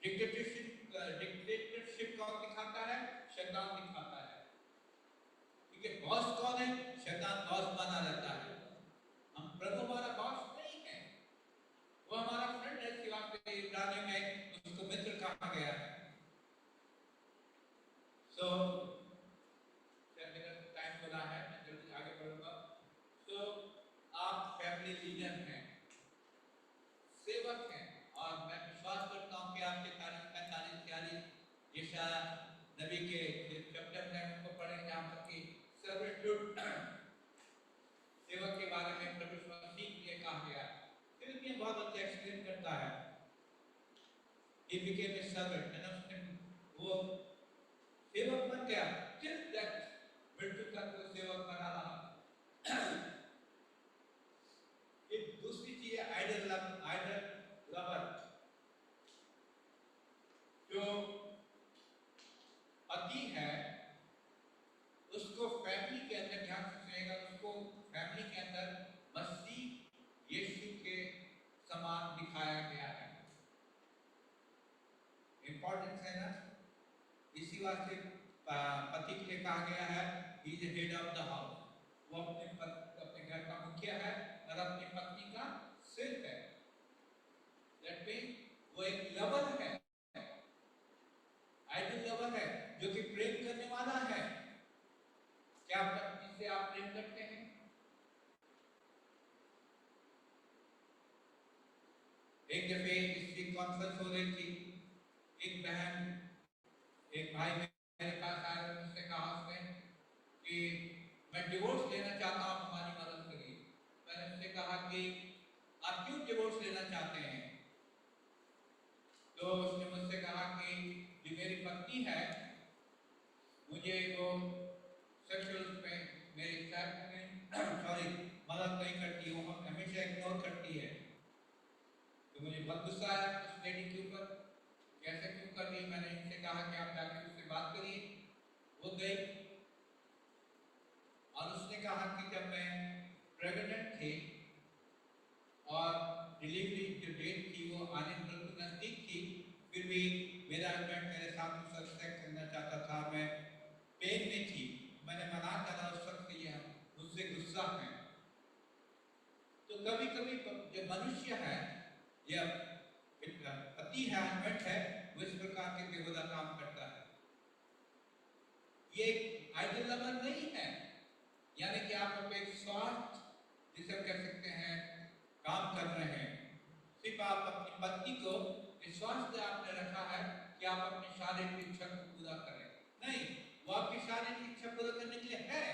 डिक्टेटरशिप कौन दिखाता है? शैतान दिखाता है। ठीक है, बॉस कौन है? शैतान बॉस बना रहता है। हम प्रभु हमारा बॉस नहीं है, वो हमारा फ्रेंड है। सिवा के इब्रानी में उसको मित्र कहा गया है। सो मेरा टाइम हो रहा है, मैं जल्दी आगे बढ़ूंगा। तो आप फैमिली लीडर हैं, सेवक हैं, और मैं विश्वास करता हूँ कि आपके 45-46 यशाया नबी के चैप्टर में हमको पढ़ेंगे जहाँ पर कि सर्वंटहुड सेवक के बारे में प्रभु यीशु मसीह के लिए कहा गया है। फिर भी बहुत अच्छा एक्सप्लेन करता है। He became a servant, and उसने वो सेवक बन गया, till death, मृत्यु तक वो सेवक बना रहा। एक दूसरी चीज है आइडल लवर, जो पति है उसको फैमिली के अंदर, ध्यान से सुनिएगा, उसको फैमिली के अंदर मसीह यीशु के समान दिखाया गया है। इंपॉर्टेंस है ना, इसी वास्ते पति के लिए कहा गया है he is head of the house. वो अपने घर का मुखिया है और अपनी पत्नी का सिर है। दैट मीन वो एक लवर है, आइडल लवर है, जो कि प्रेम करने वाला है। क्या पत्नी से आप प्रेम करते हैं? एक दफे इसकी कॉन्फ्रेंस हो रही थी, एक बहन एक भाई मेरे पास आया, मुझसे कहा उसने कि मैं डिवोर्स लेना चाहता हूँ, हमारी मदद करिए। मैंने उससे कहा कि आप क्यों डिवोर्स लेना चाहते हैं? तो उसने मुझसे कहा कि जो मेरी पत्नी है मुझे वो सेक्सुअल में मेरे साथ में मदद नहीं करती, वो हमेशा इग्नोर करती है। तो मुझे बहुत गुस्सा आया उस लेडी के ऊपर, कैसे क्यों कर रही? मैंने इनसे कहा कि आप जाकर उससे बात करिए। वो गई और उसने कहा कि जब मैं प्रेग्नेंट थी और डिलीवरी जो डेट थी वो आने बिल्कुल नजदीक थी, फिर भी मेरा हस्बैंड मेरे साथ सेक्स करना चाहता था, मैं पेन में थी, मैंने मना करा उस वक्त के लिए मुझसे गुस्सा है। तो कभी कभी जो मनुष्य है या पति है, हस्बैंड है, वो इस प्रकार के बेहुदा काम करता है। ये आइडल लवर नहीं है, यानी कि आप एक स्वार्थ जिसे कह सकते हैं काम कर रहे हैं। सिर्फ आप अपनी पत्नी को विश्वास से आपने रखा है कि आप अपनी शारीरिक इच्छा को पूरा करें, नहीं, वो आपकी शारीरिक इच्छा पूरा करने के लिए है,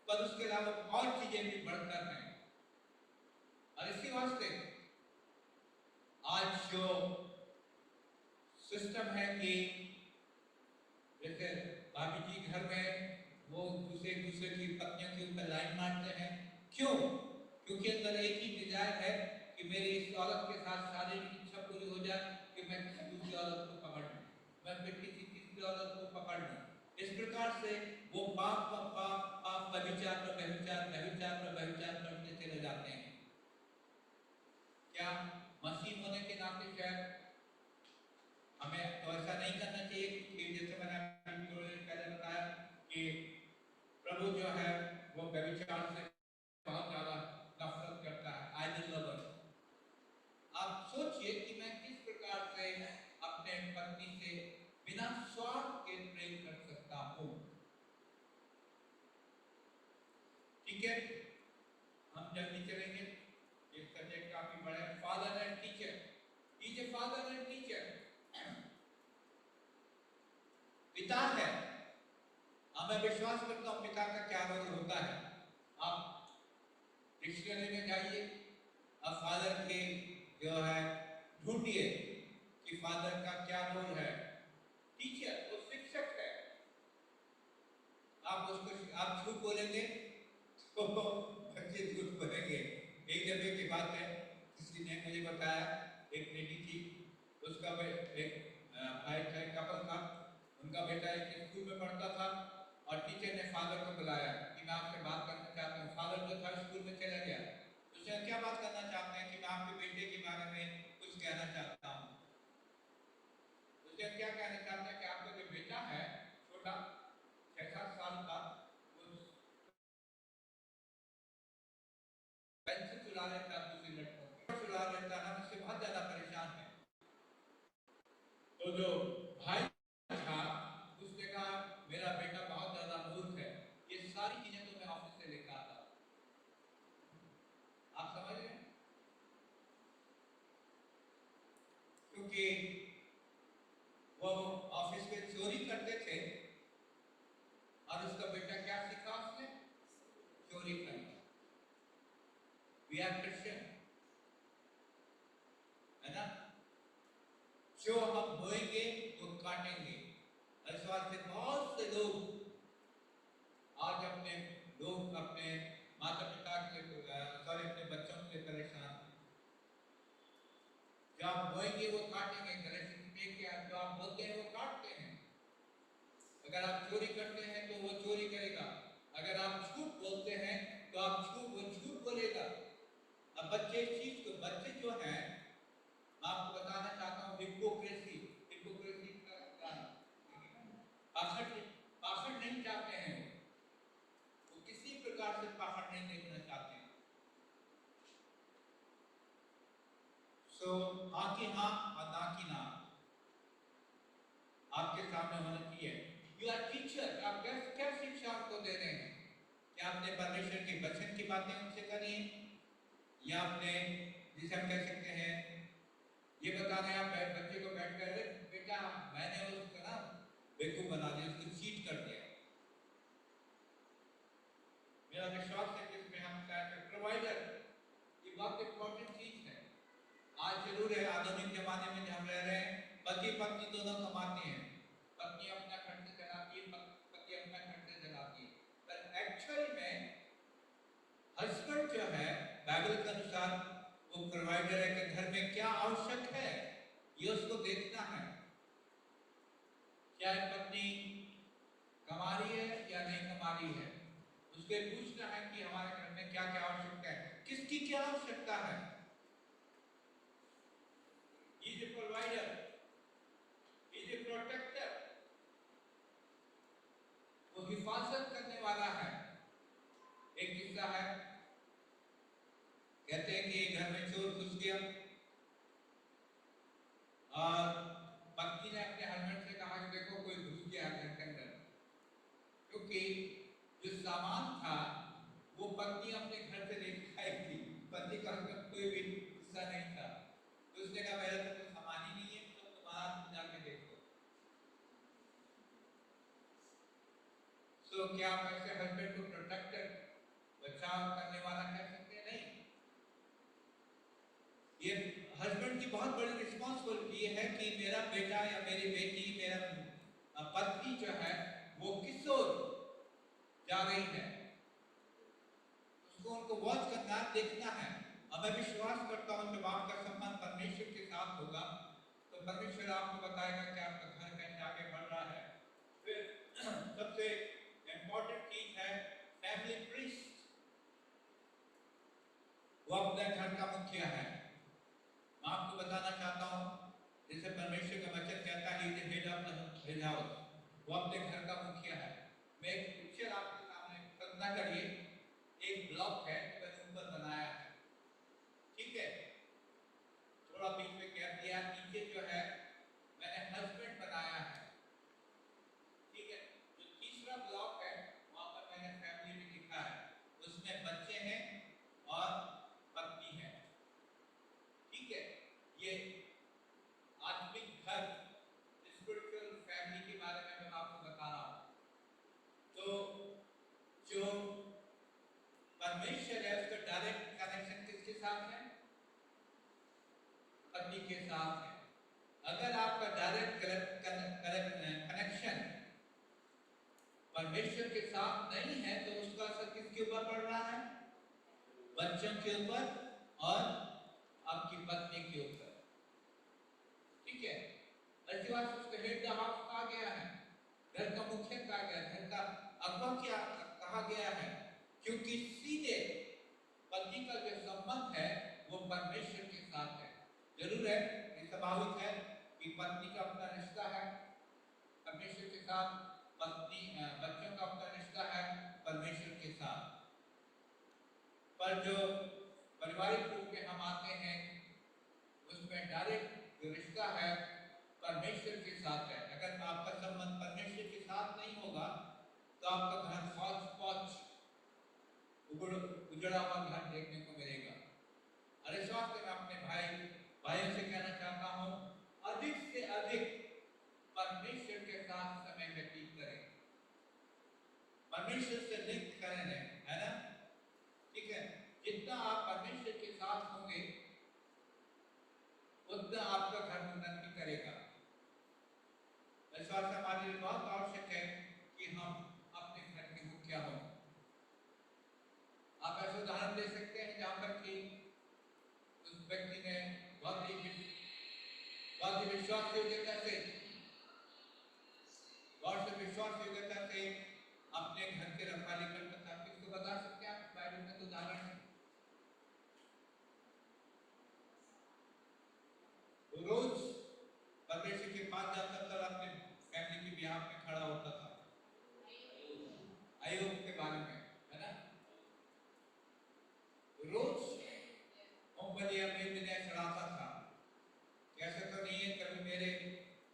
पर उसके अलावा और चीजें भी बढ़कर हैं। और इसी वास्ते आज जो सिस्टम है कि जैसे भाभी जी घर में वो दूसरे की पत्नियों के ऊपर लाइन मारते हैं, क्यों? क्योंकि अंदर एक ही डिजायर है कि मेरी इस औरत के साथ शारीरिक इच्छा पूरी हो जाए कि मैं किसी दूसरी औरत को पकड़ लूं, मैं फिर किसी तीसरी औरत को पकड़ लूं। इस प्रकार से वो पाप व्यभिचार पर व्यभिचार करते चले जाते हैं। क्या मसीह होने के नाते शायद हमें तो ऐसा नहीं करना चाहिए कि जैसे मैंने थोड़ी देर पहले बताया कि प्रभु जो है वो व्यभिचार से बहुत ज्यादा नफरत करता है, आइडल लवर। आप सोचिए कि मैं किस प्रकार से अपने पत्नी से बिना स्वार्थ के प्रेम कर सकता हूँ। ठीक है, हम जल्दी चलेंगे, ये सब्जेक्ट काफी बड़ा है। Father and teacher, is a father and teacher, पिता है। मैं विश्वास करता हूँ पिता का क्या रोल होता है। आप डिक्शनरी में जाइए, अब फादर के जो है ढूंढिए कि फादर का क्या रोल है। टीचर वो शिक्षक है। आप उसको आप झूठ बोलेंगे तो बच्चे झूठ बोलेंगे। एक दफे की बात है, किसी ने मुझे बताया, एक लेडी थी, उसका एक भाई का कपल था, उनका बेटा एक स्कूल में पढ़ता था और टीचर ने फादर को बुलाया कि मैं आपसे बात करना चाहता हूँ। फादर जो था स्कूल में चला गया, उसने क्या बात करना चाहते हैं? कि मैं आपके बेटे के बारे में कुछ कहना चाहता हूँ। जो भाई था उसने कहा मेरा बेटा बहुत ज्यादा मूर्ख है, ये सारी चीजें तो मैं ऑफिस से लेकर आता। आप समझ रहे हैं? क्योंकि वो ऑफिस में चोरी करते थे और उसका बेटा क्या सीखा उसने? चोरी करना। वी आर क्रिश्चियन, है ना? जो हम बोएंगे वो काटेंगे। इस बात से बहुत से लोग आज अपने माता पिता के अपने बच्चों के परेशान हैं। जो आप बोएंगे वो काटेंगे। गलती क्या जो आप बोलते हैं वो काटते हैं। अगर आप चोरी करते हैं तो वो चोरी करेगा, अगर आप झूठ बोलते हैं तो वो झूठ बोलेगा। अब बच्चे इस चीज को, बच्चे जो हैं, मैं आपको बताना चाहता हूँ हिपोक्रेसी का पाखंड नहीं चाहते हैं। वो किसी प्रकार से पाखंड नहीं देखना चाहते हैं। सो हाँ की हाँ और ना की ना आपके सामने होना चाहिए। यू आर टीचर, आप क्या शिक्षा आपको दे रहे हैं? क्या आपने परमेश्वर के वचन की बातें उनसे करी है, या आपने जिसे हम कह सकते हैं ये बता रहे हैं आप बच्चे को बैठ कर बेटा मैंने उसको ना बेवकूफ बना दिया, उसको चीट कर दिया। मेरा विश्वास है कि इसमें हम प्रोवाइडर, ये बहुत इंपॉर्टेंट चीज है। आज जरूर है आधुनिक जमाने में हम रह रहे हैं, पति पत्नी दोनों कमाते हैं, पत्नी अपना खर्च चलाती है, पति अपना खर्च चलाती है, पर एक्चुअल में हस्बैंड जो है बाइबल के अनुसार वो प्रोवाइडर है कि घर में क्या आवश्यक है ये उसको देखना है। क्या पत्नी कमा रही है या नहीं कमा रही है, उसके पूछना है कि हमारे घर में क्या क्या आवश्यकता है, किसकी क्या आवश्यकता है। He is a provider, he is a protector, वो हिफाजत करने वाला है। एक किस्सा है, कहते हैं कि घर में चोर घुस गया और पत्नी ने अपने हस्बैंड से कहा कि देखो कोई घुस गया घर के अंदर, क्योंकि जो सामान था वो पत्नी अपने घर से लेकर आई थी, पति का कोई भी हिस्सा नहीं था। तो उसने कहा मेरा तो कोई सामान ही नहीं है, तो तुम्हारा जाके देखो। सो क्या आप ऐसे हस्बैंड को प्रोटेक्टर, बचाव करने वाला कह सकते हैं? नहीं। ये हस्बैंड की बहुत बड़ी रिस्पॉन्सिबिलिटी है कि मेरा बेटा या मेरी बेटी, मेरा पत्नी जो है वो किस ओर जा रही है, उसको उनको वॉच करना, देखना है। अब मैं विश्वास करता हूं जब आपका संबंध परमेश्वर के साथ होगा तो परमेश्वर आपको बताएगा कि आपका घर कैसे आगे बढ़ रहा है। फिर सबसे इंपॉर्टेंट चीज है फैमिली प्रीस्ट, वो अपने घर का मुखिया है। मैं आपको बताना चाहता हूं, जैसे परमेश्वर का वचन कहता है कि हेड ऑफ द हाउस, वो अपने घर का मुखिया है। मैं एक पिक्चर आपके सामने, कल्पना करिए एक ब्लॉक है मैंने ऊपर बनाया है, ठीक है, थोड़ा बीच में गैप दिया, नीचे जो है मैंने हस्बैंड बनाया है, ठीक है। जो तीसरा ब्लॉक है वहां पर मैंने फैमिली भी लिखा है, उसमें बच्चे हैं और पत्नी है, ठीक है। ये आत्मिक घर, स्पिरिचुअल फैमिली के बारे में मैं आपको बता रहा हूं। तो जो परमेश्वर है उसका डायरेक्ट कनेक्शन किसके साथ है? पत्नी के साथ है। अगर आपका डायरेक्ट कनेक्शन परमेश्वर के साथ नहीं है तो उसका असर किसके ऊपर पड़ रहा है? बच्चों के ऊपर और आपकी पत्नी के ऊपर, ठीक है। अधिवास उसको हेड द हाउस कहा गया है, घर का मुखिया कहा गया है, घर का अगुवा क्या कहा गया है, क्योंकि सीधे पति का जो संबंध है वो परमेश्वर के साथ है। जरूर है, ये स्वाभाविक है कि पत्नी का अपना रिश्ता है परमेश्वर के साथ, पत्नी बच्चों का अपना रिश्ता है परमेश्वर के साथ, पर जो पारिवारिक रूप में हम आते हैं उसमें डायरेक्ट जो रिश्ता है परमेश्वर के साथ है। अगर आपका संबंध परमेश्वर के साथ नहीं होगा तो आपका घर हौच पौच उजड़ा हुआ घर देखने को मिलेगा। और इस वक्त मैं अपने भाइयों से कहना चाहता हूँ, अधिक से अधिक परमेश्वर के साथ समय व्यतीत करें, परमेश्वर से लिंक करें, है ना? ठीक है, जितना आप परमेश्वर के साथ होंगे उतना आपका घर उन्नति करेगा। इस बात से हमारे लिए बहुत आवश्यक है कि हम अपने घर के मुखिया हों। आप ऐसे उदाहरण दे सकते हैं जहाँ पर कि उस व्यक्ति ने बहुत ही विश्वास योग्यता से, बहुत से विश्वास योग्यता से अपने घर की रखवाली करता था। किसको बता सकते हैं आप? बाइबल में तो उदाहरण है। रोज परमेश्वर के पास जाता था, अपने फैमिली के बिहाफ में खड़ा होता था। अय्यूब के बारे में, है ना? रोज मूंगफली अपने दिने चढ़ाता था। कैसे तो नहीं है कभी मेरे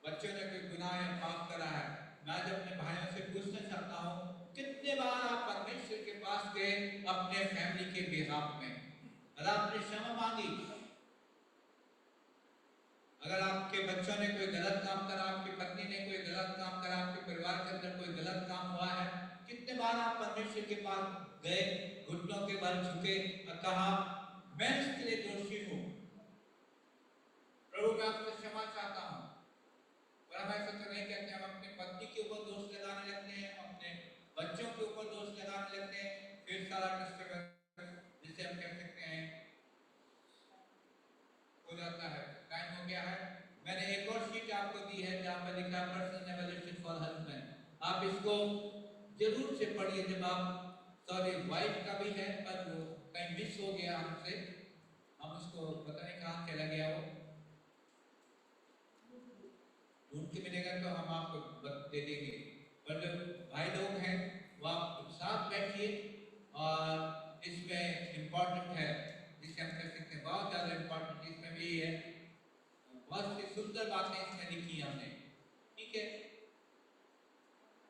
बच्चों ने कोई गुनाह या पाप करा है। मैं जब अपने भाइयों से पूछना चाहता हूँ, कितने बार आप परमेश्वर के पास गए अपने फैमिली के बिहाफ में और आपने क्षमा मांगी? अगर आपके बच्चों ने कोई गलत काम करा, आपकी पत्नी ने कोई गलत काम करा, आपके परिवार के अंदर कोई गलत काम हुआ है, कितने बार आप परमेश्वर के पास गए, घुटनों के बल झुके और कहा, मैं इसके लिए दोषी हूँ, प्रभु मैं आपसे क्षमा चाहता हूँ। पर हम ऐसा तो नहीं कहते, हम अपनी पत्नी के ऊपर दोष लगाने लगते हैं, अपने बच्चों के ऊपर दोष लगाने लगते हैं, फिर सारा डिस्टर्बेंस जिसे हम कह सकते हैं हो जाता है। टाइम हो गया है। मैंने एक और शीट आपको दी है जहाँ पर लिखा है पर्सनल एवोल्यूशन फॉर हस्बैंड। आप इसको जरूर से पढ़िए। जब आप, सॉरी वाइफ का भी है पर वो कहीं मिस हो गया हमसे, हम उसको पता नहीं कहाँ चला गया, वो ढूंढ के मिलेगा तो हम आपको दे देंगे। पर जो भाई लोग हैं वो आप साथ बैठिए और इसमें इम्पोर्टेंट है जिसे हम कह सकते हैं बहुत ज़्यादा इम्पोर्टेंट इसमें भी है, बहुत सी सुंदर बातें इसमें लिखी हमने। ठीक है,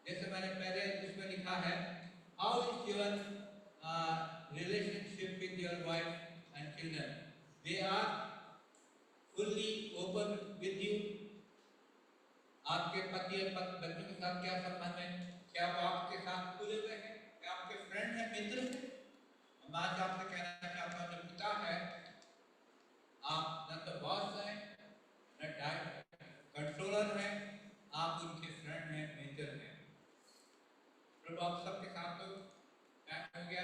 जैसे मैंने पहले इसमें लिखा है, how is your relationship with your wife and children, they are fully open with you. आपके पति और बच्चों के साथ क्या संबंध है? क्या वो आपके साथ खुले हुए हैं? क्या आपके फ्रेंड हैं, मित्र हैं? मैं आज आपसे कहना चाहता हूँ, जो पिता है, आप न तो बॉस हैं न कंट्रोलर हैं, आप उनके फ्रेंड हैं, मित्र हैं। प्रभु आप सबके साथ हो। टाइम हो गया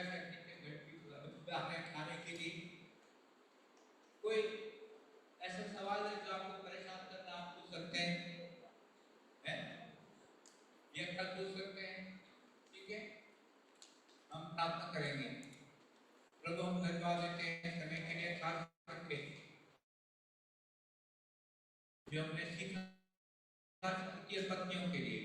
है खाने के लिए। कोई ऐसा सवाल है जो आपको परेशान करना, आप पूछ सकते हैं, ये कल पूछ सकते हैं। ठीक है, हम प्रार्थना करेंगे। प्रभु हम धन्यवाद देते हैं समय के लिए, खास करके जो हमने सीखा पत्नियों के लिए।